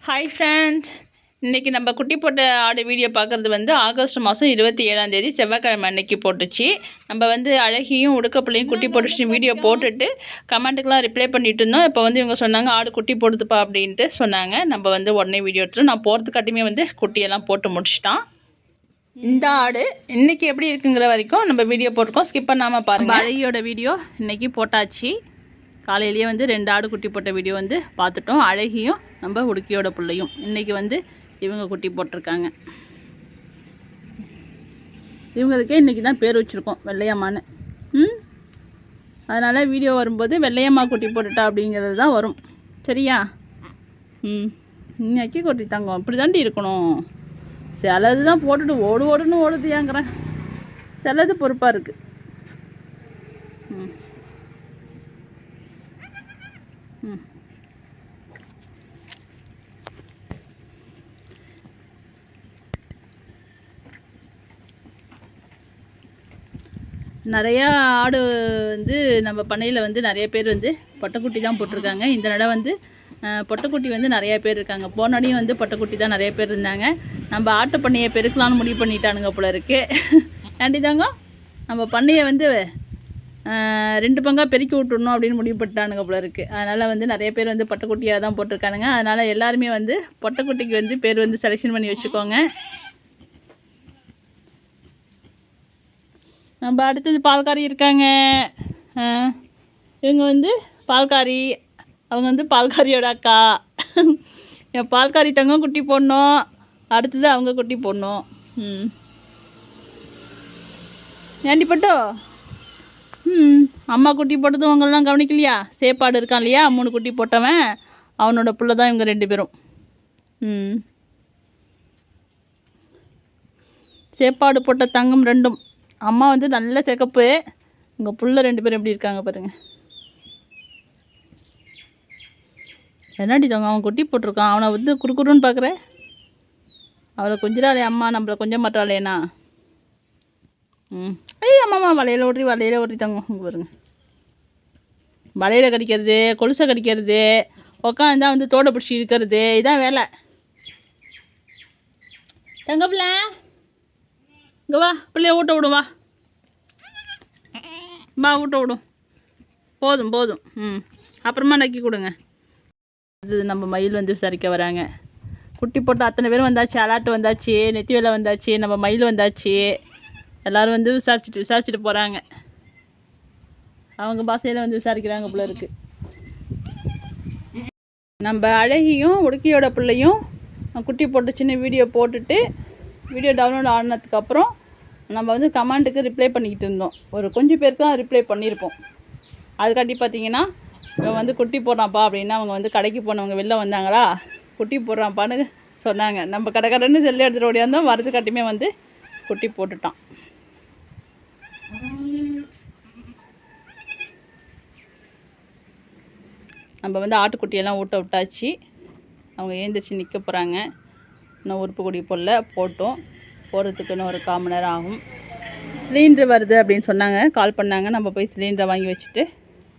Hi friends, இன்றைக்கி நம்ம குட்டி போட்ட ஆடு வீடியோ பார்க்குறது வந்து ஆகஸ்ட் மாதம் 27ஆம் செவ்வாய்க்கிழமை அன்னைக்கு போட்டுச்சு. நம்ம வந்து அழகியும் உடுக்கப்பிள்ளையும் குட்டி போட்டுச்சு வீடியோ போட்டுட்டு கமெண்ட்டுக்கெலாம் ரிப்ளை பண்ணிட்டு இருந்தோம். இப்போ வந்து இவங்க சொன்னாங்க ஆடு குட்டி போடுதுப்பா அப்படின்ட்டு சொன்னாங்க. நம்ம வந்து உடனே வீடியோ எடுத்துட்டோம். நான் போகிறதுக்காட்டியுமே வந்து குட்டியெல்லாம் போட்டு முடிச்சிட்டான். இந்த ஆடு இன்றைக்கி எப்படி இருக்குங்கிற வரைக்கும் நம்ம வீடியோ போட்டிருக்கோம், ஸ்கிப் பண்ணாமல் பாருங்கள். அழகியோட வீடியோ இன்றைக்கி போட்டாச்சு. காலையிலேயே வந்து 2 ஆடு குட்டி போட்ட வீடியோ வந்து பார்த்துட்டோம். அழகியும் நம்ம உடுக்கியோட பிள்ளையும் இன்றைக்கி வந்து இவங்க குட்டி போட்டிருக்காங்க. இவங்களுக்கே இன்றைக்கி தான் பேர் வச்சுருக்கோம் வெள்ளையம்மான்னு. அதனால் வீடியோ வரும்போது வெள்ளையம்மா குட்டி போட்டுட்டா அப்படிங்கிறது தான் வரும். சரியா? இன்னைக்கு குட்டி தங்கம் இப்படி தாண்டி இருக்கணும். சிலது தான் போட்டுட்டு ஓடுன்னு ஓடுது ஏங்கிறேன். சிலது பொறுப்பாக இருக்குது. நிறையா ஆடு வந்து நம்ம பண்ணையில் வந்து நிறைய பேர் வந்து பொட்டைக்குட்டி தான் போட்டிருக்காங்க. இந்த நடம் வந்து பொட்டைக்குட்டி வந்து நிறையா பேர் இருக்காங்க. போனடியும் வந்து பொட்டைக்குட்டி தான் நிறைய பேர் இருந்தாங்க. நம்ம ஆட்டு பண்ணையை பெருக்கலான்னு முடிவு பண்ணிட்டானுங்க போல இருக்குது. ஏண்டி தாங்க நம்ம பண்ணையை வந்து 2 பங்காக பெருக்கி விட்டுடணும் அப்படின்னு முடிவு பண்ணிட்டானுங்க போல இருக்குது. அதனால் வந்து நிறைய பேர் வந்து பொட்டைக்குட்டியாக தான் போட்டிருக்கானுங்க. அதனால் எல்லாருமே வந்து பொட்டைக்குட்டிக்கு வந்து பேர் வந்து செலெக்ஷன் பண்ணி வச்சுக்கோங்க. நம்ம அடுத்தது பால்காரி இருக்காங்க. இவங்க வந்து பால்காரி, அவங்க வந்து பால்காரியோட அக்கா. என் பால்காரி தங்கம் குட்டி போடணும், அடுத்தது அவங்க குட்டி போடணும். ஏண்டி பட்டோ அம்மா குட்டி போட்டதும் அவங்களெலாம் கவனிக்கலையா? சேப்பாடு இருக்கான் இல்லையா, 3 குட்டி போட்டவன், அவனோட பிள்ளை தான் இவங்க 2 பேரும். சேப்பாடு போட்ட தங்கம் 2ம். அம்மா வந்து நல்ல சிகப்பு. உங்கள் புள்ள 2 பேரும் எப்படி இருக்காங்க பாருங்கள். என்னடி தங்க அவன் குட்டி போட்டிருக்கான், அவனை வந்து குறுக்குறுன்னு பார்க்குற. அவளை கொஞ்சிடாளே அம்மா, நம்மளை கொஞ்சம் மாட்டாளேண்ணா. ஐய் அம்மாம்மா வலையில் ஓட்டி தங்க. இங்கே பாருங்க, வலையில் கடிக்கிறது, கொலுசை கடிக்கிறது, உட்காந்தா வந்து தோடை பிடிச்சி இருக்கிறது, இதான் வேலை. தங்கப்பிள்ள இங்கே வா, பிள்ளைய ஊட்ட விடும், வா ஊட்ட விடும். போதும். அப்புறமா நக்கி கொடுங்க. அது நம்ம மயில் வந்து விசாரிக்க வராங்க. குட்டி போட்டு அத்தனை பேரும் வந்தாச்சு. அலாட்டு வந்தாச்சு, நெத்தி வேலை வந்தாச்சு, நம்ம மயில் வந்தாச்சு. எல்லோரும் வந்து விசாரிச்சுட்டு போகிறாங்க. அவங்க பாசையில் வந்து விசாரிக்கிறாங்க போல இருக்குது. நம்ம அழகியும் உடுக்கியோட பிள்ளையும் குட்டி போட்டு சின்ன வீடியோ போட்டுட்டு வீடியோ டவுன்லோட் ஆனதுக்கப்புறம் நம்ம வந்து கமெண்ட்டுக்கு ரிப்ளை பண்ணிக்கிட்டு இருந்தோம். ஒரு கொஞ்சம் பேருக்கு தான் ரிப்ளை பண்ணியிருப்போம். அதுக்காட்டி பார்த்தீங்கன்னா இவன் வந்து குட்டி போடுறான்ப்பா அப்படின்னா அவங்க வந்து கடைக்கு போனவங்க வெளில வந்தாங்களா, குட்டி போடுறான்ப்பான்னு சொன்னாங்க. நம்ம கடைன்னு செல்லு எடுத்துகிட்டு ஓடியாந்தோம். வரதுக்காட்டியுமே வந்து குட்டி போட்டுட்டான். நம்ம வந்து ஆட்டுக்குட்டியெல்லாம் ஊட்ட விட்டாச்சு. அவங்க ஏந்திரிச்சு நிற்க போகிறாங்க. இன்னும் உறுப்பு கொடி போட்டோம். போகிறதுக்கு இன்னும் ஒரு 1/4 மணி நேரம் ஆகும். சிலிண்டர் வருது அப்படின்னு சொன்னாங்க, கால் பண்ணாங்க. நம்ம போய் சிலிண்டரை வாங்கி வச்சுட்டு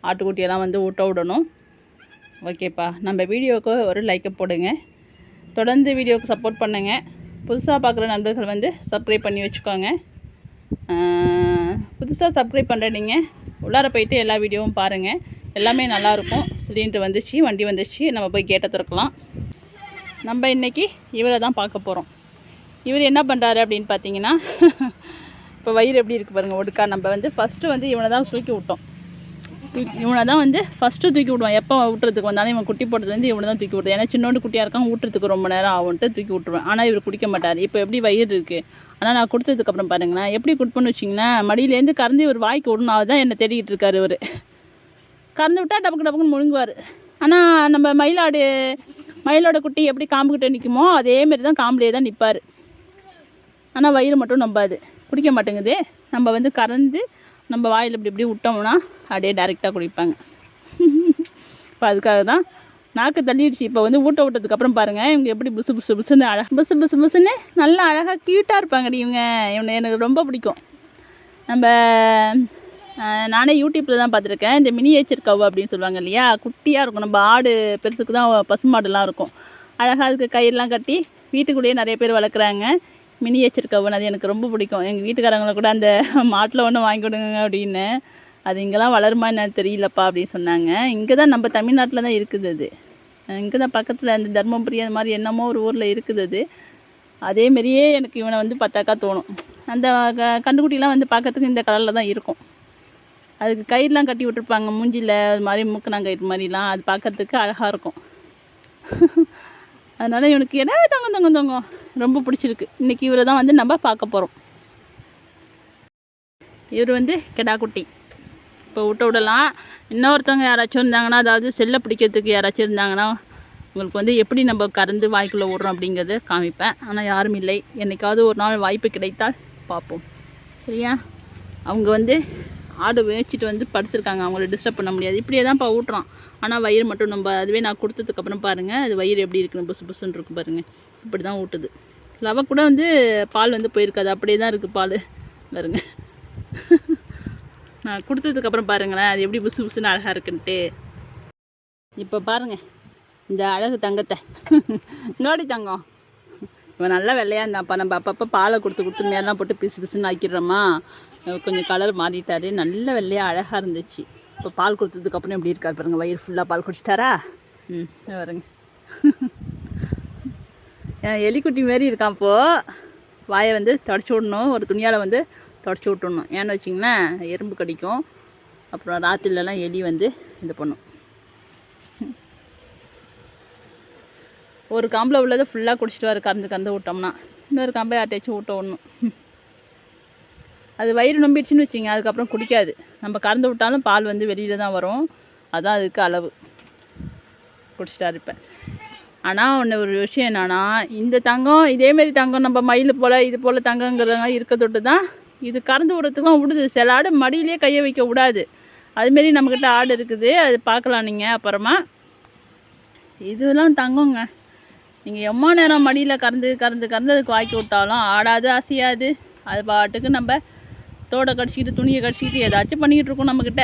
ஆட்டுக்குட்டியெல்லாம் வந்து ஊட்ட விடணும். ஓகேப்பா, நம்ம வீடியோவுக்கு ஒரு லைக்கை போடுங்க. தொடர்ந்து வீடியோவுக்கு சப்போர்ட் பண்ணுங்கள். புதுசாக பார்க்குற நண்பர்கள் வந்து சப்ஸ்கிரைப் பண்ணி வச்சுக்கோங்க. புதுசாக சப்ஸ்கிரைப் பண்ணுற நீங்கள் உள்ளார போயிட்டு எல்லா வீடியோவும் பாருங்கள். எல்லாமே நல்லாயிருக்கும். சிலிண்டர் வந்துச்சு, வண்டி வந்துச்சு, நம்ம போய் கேட்டை திறக்கலாம். நம்ம இன்றைக்கி இவரை தான் பார்க்க போகிறோம். இவர் என்ன பண்ணுறாரு அப்படின்னு பார்த்தீங்கன்னா, இப்போ வயிறு எப்படி இருக்குது பாருங்கள், ஒடுக்கா. நம்ம வந்து ஃபஸ்ட்டு வந்து இவனை தான் தூக்கி விட்டோம். இவனை தான் வந்து ஃபஸ்ட்டு தூக்கி விடுவோம். எப்போ ஊட்டுறதுக்கு வந்தாலும் இவன் குட்டி போட்டதுலேருந்து இவனை தான் தூக்கி விடுவோம். ஏன்னா சின்னோண்டு குட்டியாக இருக்கான், ஊட்டுறதுக்கு ரொம்ப நேரம் ஆகும்ட்டு தூக்கி விட்டுருவேன். ஆனால் இவர் குடிக்க மாட்டார். இப்போ எப்படி வயிறு இருக்குது, ஆனால் நான் கொடுத்ததுக்கப்புறம் பாருங்களேன் எப்படி குடிப்பேன்னு வச்சிங்கன்னா, மடியிலேருந்து கறந்து ஒரு வாய்க்கு விடணும். அதுதான் என்னை தேடிக்கிட்டு இருக்காரு இவர். கறந்து விட்டால் டப்புக்குன்னு முழுங்குவார். ஆனால் நம்ம மயிலோட குட்டி எப்படி காம்புக்கிட்ட நிற்குமோ அதேமாரி தான் காம்புலேயே தான் நிற்பார். ஆனால் வயிறு மட்டும் நம்பாது, குடிக்க மாட்டேங்குது. நம்ம வந்து கறந்து நம்ம வாயில் இப்படி விட்டோம்னா அப்படியே டைரெக்டாக குடிப்பாங்க. இப்போ அதுக்காக தான் நாக்கு தள்ளிடுச்சு. இப்போ வந்து ஊட்ட விட்டதுக்கப்புறம் பாருங்கள் இவங்க எப்படி புசுன்னு நல்லா அழகாக க்யூட்டாக இருப்பாங்கடி இவங்க. எனக்கு ரொம்ப பிடிக்கும். நம்ம நானே யூடியூப்பில் தான் பார்த்துருக்கேன். இந்த மினியேச்சர் கவ் அப்படின்னு சொல்லுவாங்க இல்லையா, குட்டியாக இருக்கும். நம்ம ஆடு பெருசுக்கு தான் பசுமாடுலாம் இருக்கும். அழகாக அதுக்கு கயிறுலாம் கட்டி வீட்டுக்குள்ளேயே நிறைய பேர் வளர்க்குறாங்க. மினியேச்சர் கவுன் அது எனக்கு ரொம்ப பிடிக்கும். எங்கள் வீட்டுக்காரங்களை கூட அந்த மாட்டில் ஒன்று வாங்கி கொடுங்க அப்படின்னு. அது இங்கெல்லாம் வளருமா என்னன்னு தெரியலப்பா அப்படின்னு சொன்னாங்க. இங்கே தான் நம்ம தமிழ்நாட்டில் தான் இருக்குது அது. இங்கே தான் பக்கத்தில் அந்த தர்மபுரி அது மாதிரி என்னமோ ஒரு ஊரில் இருக்குது அது. அதேமாரியே எனக்கு இவனை வந்து பார்த்தாக்கா தோணும். அந்த கண்டுக்குட்டிலாம் வந்து பார்க்கறதுக்கு இந்த கலரில் தான் இருக்கும். அதுக்கு கயிறுலாம் கட்டி விட்டுருப்பாங்க மூஞ்சியில், அது மாதிரி மூக்கணாங்கயிறு மாதிரிலாம். அது பார்க்குறதுக்கு அழகாக இருக்கும். அதனால் இவனுக்கு என்ன தொங்கும் ரொம்ப பிடிச்சிருக்கு. இன்றைக்கி இவரை தான் வந்து நம்ம பார்க்க போகிறோம். இவர் வந்து கிடாக்குட்டி. இப்போ விடலாம். இன்னொருத்தவங்க யாராச்சும் இருந்தாங்கன்னா, அதாவது செல்லை பிடிக்கிறதுக்கு யாராச்சும் இருந்தாங்கன்னா, உங்களுக்கு வந்து எப்படி நம்ம கறந்து வாய்க்குள்ளே விட்றோம் அப்படிங்கிறத காமிப்பேன். ஆனால் யாரும் இல்லை. என்றைக்காவது ஒரு நாள் வாய்ப்பு கிடைத்தால் பார்ப்போம். சரியா? அவங்க வந்து ஆடு மேய்ச்சிட்டு வந்து படுத்துருக்காங்க. அவங்கள டிஸ்டர்ப் பண்ண முடியாது. இப்படியே தான்ப்பா ஊட்டுறான். ஆனால் வயிறு மட்டும் நம்ம அதுவே நான் கொடுத்ததுக்கப்புறம் பாருங்கள், அது வயிறு எப்படி இருக்குன்னு புசு புசுன்னு இருக்கும் பாருங்கள். இப்படி தான் ஊட்டுது. லவ கூட வந்து பால் வந்து போயிருக்காது, அப்படியே தான் இருக்குது பால் பாருங்க. நான் கொடுத்ததுக்கப்புறம் பாருங்களேன் அது எப்படி புசு புசுன்னு அழகாக இருக்குன்ட்டு. இப்போ பாருங்கள் இந்த அழகு தங்கத்தை. நோடி தங்கம் இவன் நல்லா வெள்ளையாக இருந்தாப்பா. நம்ம அப்பப்போ பாலை கொடுத்து மேலாம் போட்டு பிசு பிசுன்னு ஆக்கிடுறோமா. கொஞ்சம் கலர் மாறிட்டார். நல்ல வெள்ளையாக அழகாக இருந்துச்சு. இப்போ பால் கொடுத்ததுக்கப்புறம் எப்படி இருக்கார் பாருங்கள். வயிறு ஃபுல்லாக பால் குடிச்சிட்டாரா? பாருங்க. எலிக்குட்டி மாரி இருக்கான். இப்போது வாயை வந்து தொடச்சி விடணும். ஒரு துணியால் வந்து தொடச்சி விட்டுடணும். ஏன்னு வச்சிங்களேன் எறும்பு கடிக்கும். அப்புறம் ராத்திரிலலாம் எலி வந்து இது பண்ணும். ஒரு காம்பில் உள்ளதை ஃபுல்லாக குடிச்சிட்டு வர கறந்து விட்டோம்னா இன்னொரு காம்பை யார்ட்டாச்சும் ஊட்ட விடணும். அது வயிறு நம்பிடுச்சுன்னு வச்சிங்க அதுக்கப்புறம் குடிக்காது. நம்ம கறந்து விட்டாலும் பால் வந்து வெளியில் தான் வரும். அதுதான் அதுக்கு அளவு. குடிச்சிட்டாரு இப்போ. ஆனால் ஒன்று ஒரு விஷயம் என்னென்னா, இந்த தங்கம் இதேமாரி தங்கம் நம்ம மயில் போல் இது போல் தங்கங்கிறவங்க இருக்க தொட்டு தான் இது கறந்து விடுறதுக்கும் விடுது. சில ஆடு மடியிலே கையை வைக்க விடாது. அதுமாரி நம்மக்கிட்ட ஆடு இருக்குது. அது பார்க்கலாம் நீங்கள் அப்புறமா. இதெல்லாம் தங்கங்க. நீங்கள் எம்மா நேரம் மடியில் கறந்து அதுக்கு வாக்கி விட்டாலும் ஆடாது அசையாது. அது பாட்டுக்கு நம்ம தோடை கடிச்சிக்கிட்டு துணியை கடிச்சிக்கிட்டு ஏதாச்சும் பண்ணிக்கிட்டு இருக்கோம். நம்மக்கிட்ட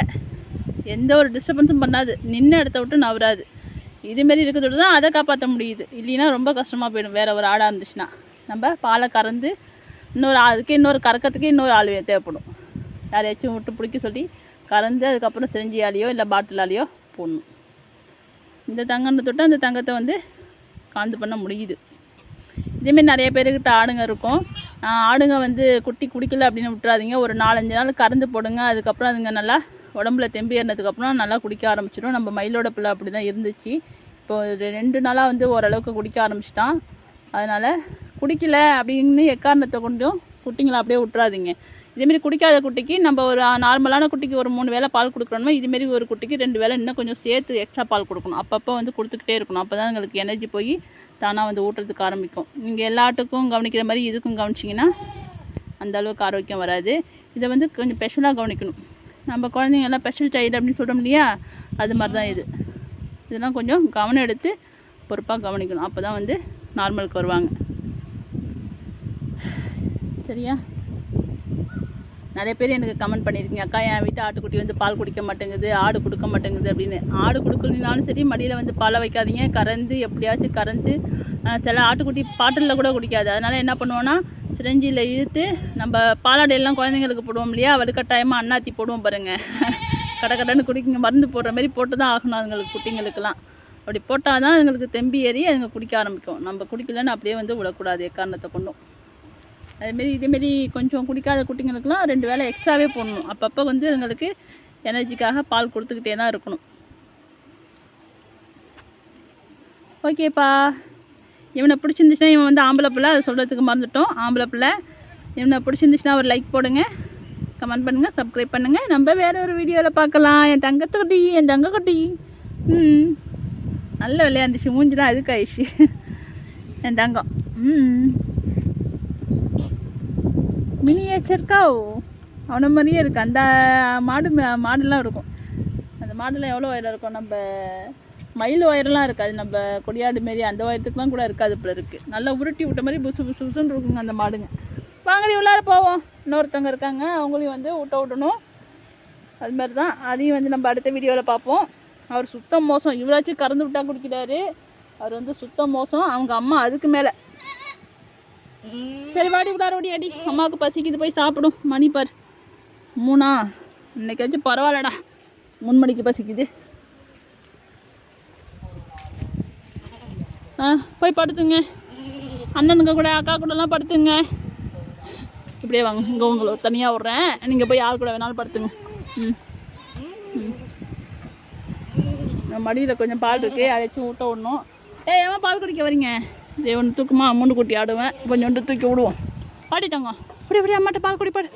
எந்த ஒரு டிஸ்டர்பன்ஸும் பண்ணாது. நின்று இடத்த விட்டு நவராது. இதுமாரி இருக்கிறதோடு தான் அதை காப்பாற்ற முடியுது. இல்லைன்னா ரொம்ப கஷ்டமாக போயிடும். வேறு ஒரு ஆடாக இருந்துச்சுன்னா நம்ம பாலை கறந்து இன்னொரு கறக்கிறதுக்கு இன்னொரு ஆள் தேவைப்படும். யாரையாச்சும் விட்டு பிடிக்க சொல்லி கறந்து அதுக்கப்புறம் செஞ்சியாலேயோ இல்லை பாட்டிலாலேயோ போடணும். இந்த தங்கத்தை தொட்டு அந்த தங்கத்தை வந்து காந்து பண்ண முடியுது. இதேமாரி நிறைய பேருக்கிட்ட ஆடுங்க இருக்கும். ஆடுங்க வந்து குட்டி குடிக்கல அப்படின்னு விட்டுறாதீங்க. ஒரு 4-5 நாள் கறந்து போடுங்க. அதுக்கப்புறம் அதுங்க நல்லா உடம்புல தெம்பு ஏறினதுக்கப்புறம் நல்லா குடிக்க ஆரம்பிச்சிடும். நம்ம மயிலோட பிள்ளை அப்படி தான் இருந்துச்சு. இப்போ 2 நாளாக வந்து ஓரளவுக்கு குடிக்க ஆரம்பிச்சிட்டான். அதனால் குடிக்கல அப்படின்னு எக்காரணத்தை கொண்டும் குட்டிங்களை அப்படியே விட்டுறாதீங்க. இதேமாரி குடிக்காத குட்டிக்கு நம்ம ஒரு நார்மலான குட்டிக்கு ஒரு 3 வேளை பால் கொடுக்குறோம்னா இதுமாரி ஒரு குட்டிக்கு 2 வேளை இன்னும் கொஞ்சம் சேர்த்து எக்ஸ்ட்ரா பால் கொடுக்கணும். அப்பப்போ வந்து கொடுத்துக்கிட்டே இருக்கணும். அப்போ தான் எங்களுக்கு எனர்ஜி போய் தானாக வந்து ஊட்டுறதுக்கு ஆரம்பிக்கும். நீங்கள் எல்லாத்துக்கும் கவனிக்கிற மாதிரி இதுக்கும் கவனிச்சிங்கன்னா அந்தளவுக்கு ஆரோக்கியம் வராது. இதை வந்து கொஞ்சம் ஸ்பெஷலாக கவனிக்கணும். நம்ம குழந்தைங்கெல்லாம் ஸ்பெஷல் சைல்டு அப்படின்னு சொல்கிறோம் இல்லையா, அது மாதிரி தான் இதெல்லாம் கொஞ்சம் கவனம் எடுத்து பொறுப்பாக கவனிக்கணும். அப்போ தான் வந்து நார்மலுக்கு வருவாங்க. சரியா? நிறைய பேர் எனக்கு கமெண்ட் பண்ணியிருக்கீங்க, அக்கா என் வீட்டு ஆட்டுக்குட்டி வந்து பால் குடிக்க மாட்டேங்குது, ஆடு கொடுக்க மாட்டேங்குது அப்படின்னு. ஆடு கொடுக்கலனாலும் சரி மடியில் வந்து பாலை வைக்காதீங்க. கறந்து எப்படியாச்சும் கறந்து சில ஆட்டுக்குட்டி பாட்டிலில் கூட குடிக்காது. அதனால் என்ன பண்ணுவோன்னா சிரஞ்சியில் இழுத்து நம்ம பாலாடையெல்லாம் குழந்தைங்களுக்கு போடுவோம் இல்லையா, வலுக்கட்டாயமாக அண்ணாத்தி போடுவோம் பாருங்கள். கடன்னு குடிக்குங்க மருந்து போடுற மாதிரி போட்டு தான் ஆகணும் அதுங்களுக்கு குட்டிங்களுக்கெல்லாம். அப்படி போட்டால் தான் அதுங்களுக்கு தெம்பி ஏறி அதுங்க குடிக்க ஆரம்பிக்கும். நம்ம குடிக்கலன்னு அப்படியே வந்து விடக்கூடாது எக்காரணத்தை கொண்டும். அதுமாரி இதேமாரி கொஞ்சம் குடிக்காத குட்டிங்களுக்கெல்லாம் 2 வேளை எக்ஸ்ட்ராவே போடணும். அப்பப்போ வந்து அதுங்களுக்கு எனர்ஜிக்காக பால் கொடுத்துக்கிட்டே தான் இருக்கணும். ஓகேப்பா. இவனை பிடிச்சிருந்துச்சுன்னா இவன் வந்து ஆம்பளை பிள்ளை, அதை சொல்கிறதுக்கு மறந்துட்டோம். ஆம்பளை பிள்ளை. இவனை பிடிச்சிருந்துச்சுன்னா ஒரு லைக் போடுங்க, கமெண்ட் பண்ணுங்கள், சப்ஸ்கிரைப் பண்ணுங்கள். நம்ம வேறு ஒரு வீடியோவில் பார்க்கலாம். என் தங்கத்துக்குட்டி என் தங்கக்குட்டி நல்ல விளையாண்டுச்சு. மூஞ்சிலாம் அழுக்காயிடுச்சு என் தங்கம். மினியேச்சர் கவ் அவனை மாதிரியே இருக்குது. அந்த மாடுலாம் இருக்கும். அந்த மாடுலாம் எவ்வளோ உயரம் இருக்கும், நம்ம மயில் உயரெல்லாம் இருக்காது. நம்ம கொடியாடு மாரி அந்த உயரத்துக்குலாம் கூட இருக்காது போல இருக்குது. நல்லா உருட்டி விட்ட மாதிரி புசுன்னு இருக்குங்க அந்த மாடுங்க. வாங்கடி உள்ளார போவோம். இன்னொருத்தவங்க இருக்காங்க, அவங்களையும் வந்து விடணும். அது மாதிரி தான் அதையும் வந்து நம்ம அடுத்த வீடியோவில் பார்ப்போம். அவர் சுத்தம் மோசம். இவ்வளாச்சும் கறந்து விட்டா குடிக்கிறாரு. அவர் வந்து சுத்த மோசம், அவங்க அம்மா அதுக்கு மேலே. சரி வாடி உள்ளார ஓடி அடி, அம்மாவுக்கு பசிக்குது போய் சாப்பிடும். மணி பார் 3. இன்னைக்காச்சும் பரவாயில்லடா, 3 மணிக்கு பசிக்குது. போய் படுத்துங்க, அண்ணனுங்க கூட அக்கா கூடலாம் படுத்துங்க. இப்படியே வாங்க, இங்கே உங்களை தனியாக விட்றேன், நீங்கள் போய் யார் கூட வேணாலும் படுத்துங்க. மடியில் கொஞ்சம் பால் இருக்குது, யாராச்சும் ஊட்ட விடணும். ஏன் பால் குடிக்க வரீங்க? ஒன்று தூக்குமா, அம்மூண்டு குட்டி ஆடுவேன், கொஞ்சோண்டு தூக்கி விடுவோம். பாடி தாங்க, இப்படி அம்மாட்ட பால் குடிப்பாடு.